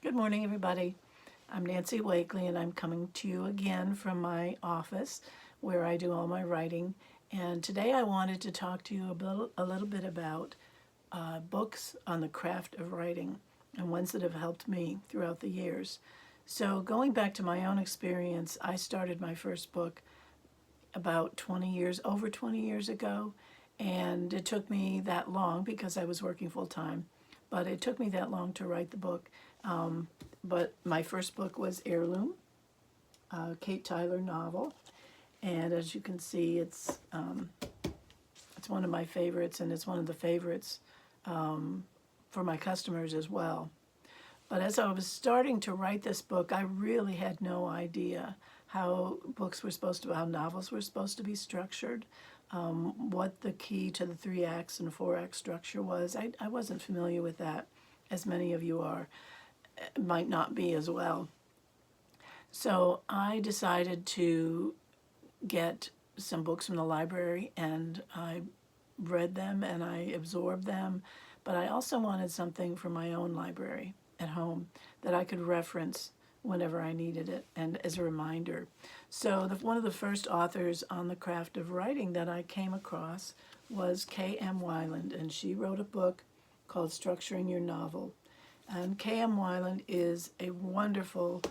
Good morning, everybody. I'm Nancy Wakeley, and I'm coming to you again from my office where I do all my writing. And today I wanted to talk to you a little bit about books on the craft of writing and ones that have helped me throughout the years. So going back to my own experience, I started my first book about over 20 years ago, and it took me that long because I was working full time, but it took me that long to write the book. But my first book was Heirloom, a Kate Tyler novel, and as you can see, it's one of my favorites, and it's one of the favorites for my customers as well. But as I was starting to write this book, I really had no idea how novels were supposed to be structured, what the key to the 3 acts and 4-act structure was. I wasn't familiar with that, as many of you are, might not be as well. So I decided to get some books from the library, and I read them and I absorbed them, but I also wanted something from my own library at home that I could reference whenever I needed it and as a reminder. So one of the first authors on the craft of writing that I came across was K.M. Weiland, and she wrote a book called Structuring Your Novel. And K.M. Weiland is a wonderful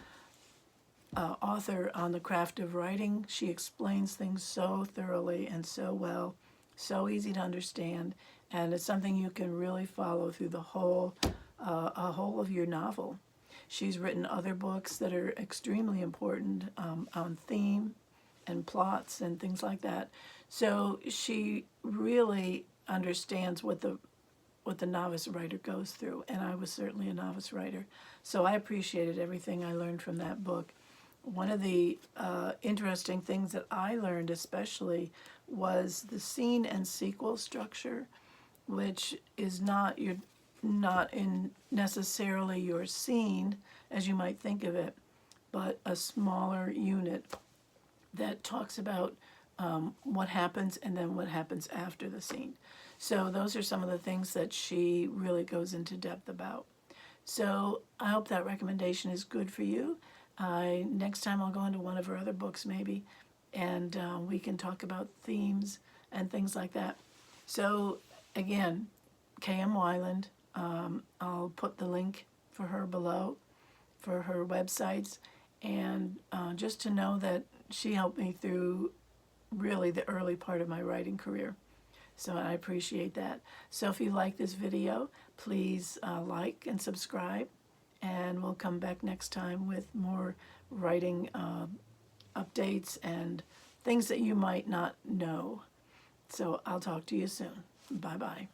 author on the craft of writing. She explains things so thoroughly and so well, so easy to understand, and it's something you can really follow through the whole of your novel. She's written other books that are extremely important on theme and plots and things like that. So she really understands what the novice writer goes through, and I was certainly a novice writer. So I appreciated everything I learned from that book. One of the interesting things that I learned especially was the scene and sequel structure, which is not in necessarily your scene as you might think of it, but a smaller unit that talks about what happens and then what happens after the scene. So those are some of the things that she really goes into depth about. So I hope that recommendation is good for you. Next time I'll go into one of her other books maybe, and we can talk about themes and things like that. So again, K.M. Weiland, I'll put the link for her below for her websites, and just to know that she helped me through really the early part of my writing career. So I appreciate that. So if you like this video, please like and subscribe, and we'll come back next time with more writing updates and things that you might not know. So I'll talk to you soon. Bye-bye.